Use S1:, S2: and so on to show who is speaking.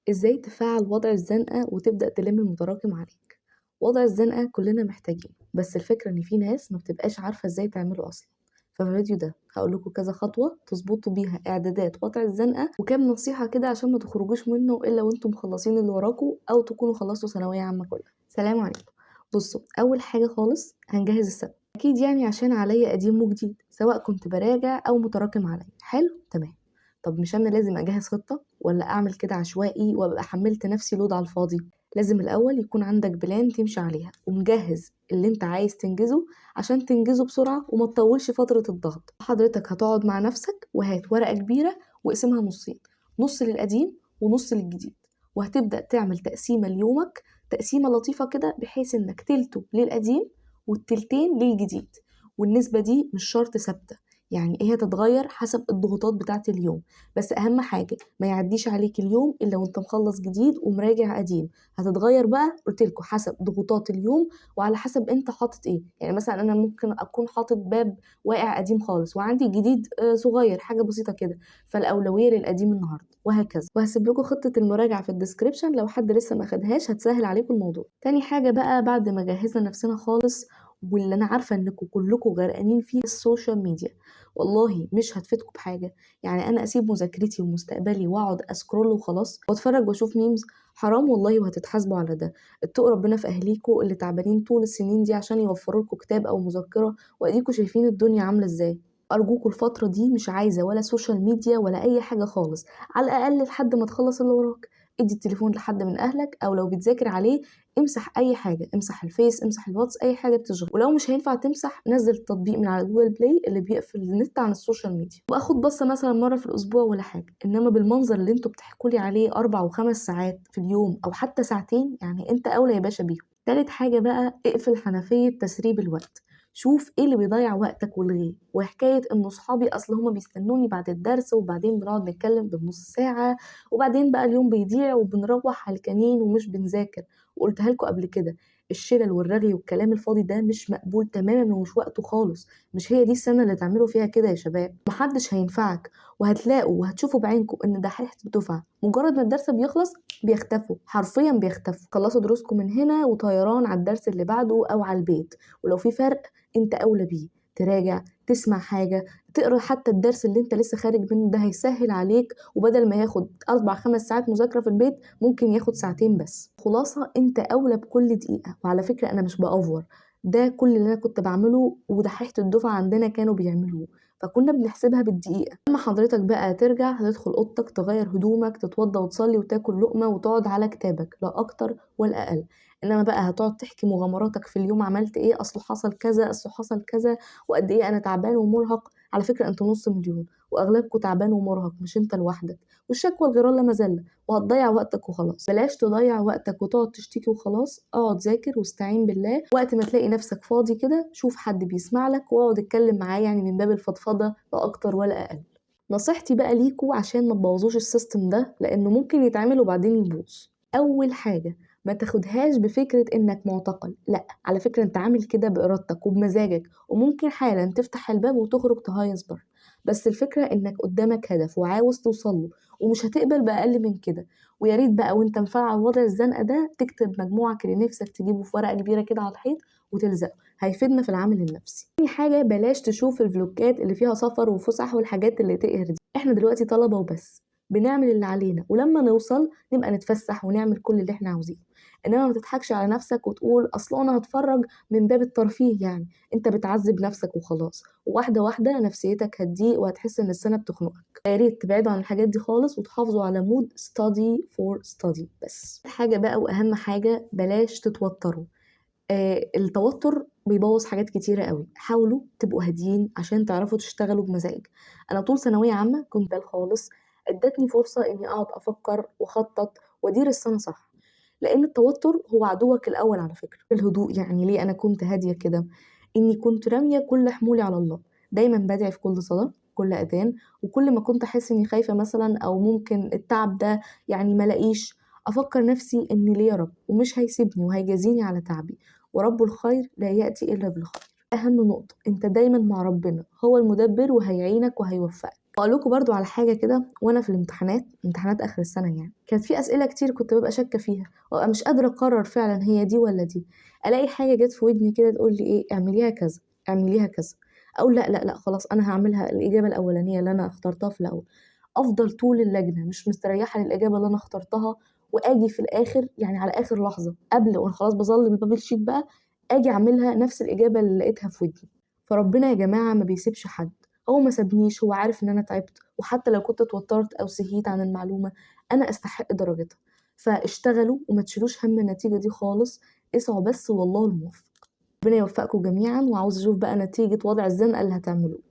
S1: ازاي تفعل وضع الزنقة وتبدأ تلم المتراكم عليك. وضع الزنقة كلنا محتاجين، بس الفكرة ان في ناس ما بتبقاش عارفة ازاي تعمله اصلا. ففي الفيديو ده هقول لكم كذا خطوة تظبطوا بيها اعدادات وضع الزنقة، وكام نصيحة كده عشان ما تخرجوش منه الا وانتم مخلصين اللي وراكم او تكونوا خلصتوا ثانوية عامة كلها. سلام عليكم. بصوا، اول حاجة خالص هنجهز السنة، اكيد يعني عشان عليا قديم وجديد، سواء كنت براجع او متراكم عليا. حلو تمام. طب مش انا لازم اجهز خطة ولا اعمل كده عشوائي وابقى حملت نفسي لود على الفاضي؟ لازم الاول يكون عندك بلان تمشي عليها ومجهز اللي انت عايز تنجزه عشان تنجزه بسرعة وما تطولش فترة الضغط. حضرتك هتقعد مع نفسك وهات ورقة كبيرة واقسمها نصين، نص للقديم ونص للجديد، وهتبدأ تعمل تقسيمة ليومك، تقسيمة لطيفة كده بحيث انك تلته للقديم والتلتين للجديد. والنسبة دي مش شرط ثابتة، يعني هي تتغير حسب الضغوطات بتاعة اليوم، بس اهم حاجه ما يعديش عليك اليوم الا وانت مخلص جديد ومراجع قديم. هتتغير بقى قلت لكم حسب ضغوطات اليوم وعلى حسب انت حاطط ايه. يعني مثلا انا ممكن اكون حاطط باب واقع قديم خالص وعندي جديد صغير حاجه بسيطه كده، فالاولويه للقديم النهارده وهكذا. وهسيب لكم خطه المراجعه في الديسكريبشن لو حد لسه ما خدهاش، هتسهل عليكم الموضوع. تاني حاجه بقى بعد ما جهزنا نفسنا خالص، واللي انا عارفه انكم كلكم غرقانين فيه، السوشيال ميديا. والله مش هتفيدكم بحاجه. يعني انا اسيب مذاكرتي ومستقبلي واقعد اسكرول وخلاص واتفرج واشوف ميمز؟ حرام والله، وهتتحاسبوا على ده. اتقوا ربنا في اهليكوا اللي تعبانين طول السنين دي عشان يوفروا لكم كتاب او مذكره، واديكوا شايفين الدنيا عامله ازاي. ارجوكوا الفتره دي مش عايزه ولا سوشيال ميديا ولا اي حاجه خالص، على الاقل لحد ما تخلص اللي وراك. ادي التليفون لحد من اهلك، او لو بتذاكر عليه امسح اي حاجه، امسح الفيس، امسح الواتس، اي حاجه بتشغل. ولو مش هينفع تمسح، نزل التطبيق من على جوجل بلاي اللي بيقفل النت عن السوشيال ميديا، واخد بصه مثلا مره في الاسبوع ولا حاجه. انما بالمنظر اللي انتوا بتحكوا لي عليه 4 و5 ساعات في اليوم او حتى ساعتين، يعني انت اولى يا باشا بيهم. تالت حاجه بقى، اقفل حنفيه تسريب الوقت. شوف ايه اللي بيضيع وقتك والغيه. وحكايه ان صحابي اصل هما بيستنوني بعد الدرس وبعدين بنقعد نتكلم بالنص ساعه وبعدين بقى اليوم بيضيع وبنروح هلكانين ومش بنذاكر. وقلتها لكم قبل كده، الشلل والرغي والكلام الفاضي ده مش مقبول تماما ومش وقته خالص. مش هي دي السنة اللي تعملوا فيها كده يا شباب. محدش هينفعك، وهتلاقوا وهتشوفوا بعينكم ان دحيحة الدفعة مجرد ما الدرس بيخلص بيختفوا، حرفيا بيختفوا. خلصوا دروسكم من هنا وطيران على الدرس اللي بعده او على البيت. ولو في فرق انت اولى بيه، تراجع، تسمع حاجة، تقرا حتى الدرس اللي انت لسه خارج منه، ده هيسهل عليك. وبدل ما ياخد 4 5 ساعات مذاكرة في البيت ممكن ياخد ساعتين بس. خلاصة انت اولى بكل دقيقة. وعلى فكرة انا مش بأفور، ده كل اللي انا كنت بعمله ودحيحة الدفعة عندنا كانوا بيعملوه، فكنا بنحسبها بالدقيقة. اما حضرتك بقى ترجع، هتدخل اوضتك، تغير هدومك، تتوضى وتصلي وتاكل لقمة وتقعد على كتابك، لا اكتر ولا اقل. انما بقى هتقعد تحكي مغامراتك في اليوم، عملت ايه، اصله حصل كذا، اصله حصل كذا، وقد ايه انا تعبان ومرهق. على فكرة انتوا نص مليون واغلبكم تعبان ومرهق، مش انت لوحدك. والشكوى الغير لا مذله، وهتضيع وقتك وخلاص. بلاش تضيع وقتك وتقعد تشتكي وخلاص. اقعد ذاكر واستعين بالله. وقت ما تلاقي نفسك فاضي كده، شوف حد بيسمع لك واقعد اتكلم معاه، يعني من باب الفضفضه لا اكتر ولا اقل. نصيحتي بقى ليكوا عشان ما تبوظوش السيستم ده، لانه ممكن يتعمل وبعدين يبوظ. اول حاجه، ما تاخدهاش بفكرة انك معتقل، لا، على فكرة انت عامل كده بارادتك وبمزاجك، وممكن حالا تفتح الباب وتخرج تهيص بره. بس الفكرة انك قدامك هدف وعاوز توصله، ومش هتقبل بأقل من كده. ويا ريت بقى وانت مفعل وضع الزنقة ده تكتب مجموعك اللي نفسك تجيبه في ورقة كبيرة كده على الحيط وتلزقه، هيفيدنا في العمل النفسي. تاني حاجة، بلاش تشوف الفلوجات اللي فيها سفر وفسح والحاجات اللي تقهر دي. احنا دلوقتي طلبة وبس، بنعمل اللي علينا، ولما نوصل نبقى نتفسح ونعمل كل اللي احنا عاوزينه. انما ما تضحكش على نفسك وتقول اصل انا هتفرج من باب الترفيه، يعني انت بتعذب نفسك وخلاص. وواحده واحده نفسيتك هتضيق وهتحس ان السنه بتخنقك. يا ريت تبعدوا عن الحاجات دي خالص وتحافظوا على مود study for study بس. حاجه بقى واهم حاجه، بلاش تتوتروا. التوتر بيبوظ حاجات كتيرة قوي. حاولوا تبقوا هاديين عشان تعرفوا تشتغلوا بمزاج. انا طول ثانوية عامة كنت بال خالص، ادتني فرصة اني اقعد افكر واخطط وادير السنة صح. لان التوتر هو عدوك الاول على فكرة. الهدوء، يعني ليه انا كنت هادية كده؟ اني كنت رامية كل حمولي على الله. دايما بدعي في كل صلاة، كل اذان. وكل ما كنت احس اني خايفة مثلا او ممكن التعب ده يعني ملاقيش، افكر نفسي ان ليه رب ومش هيسيبني وهيجازيني على تعبي، ورب الخير لا يأتي إلا بالخير. أهم نقطة، أنت دايما مع ربنا، هو المدبر وهيعينك وهيوفقك. هاقول لكم برضه على حاجة كده وأنا في الامتحانات، امتحانات آخر السنة يعني، كانت في أسئلة كتير كنت بابقى شاكة فيها، وأبقى مش قادرة أقرر فعلًا هي دي والّا دي، ألاقي حاجة جات في ودني كده تقول لي إيه اعمليها كذا، اعمليها كذا، أقول لأ، لأ، لأ خلاص أنا هاعملها الإجابة الأولانية اللي أنا اخترتها في الأول، أفضل طول اللجنة مش مستريحة للإجابة اللي أنا اخترتها، وآجي في الآخر يعني على آخر لحظة قبل وأنا خلاص باظلم البابل شيت بقى، آجي أعملها نفس الإجابة اللي لقيتها في ودني، فربنا يا جماعة ما بيسيبش حد. هو ما سابنيش، هو عارف إن أنا تعبت، وحتى لو كنت اتوترت أو سهيت عن المعلومة أنا أستحق درجتها، فاشتغلوا وما تشيلوش هَم النتيجة دي خالص، اسعوا بس والله الموفق. ربنا يوفقكم جميعًا، وعاوزة أشوف بقى نتيجة وضع الزنقة اللي هتعملوه.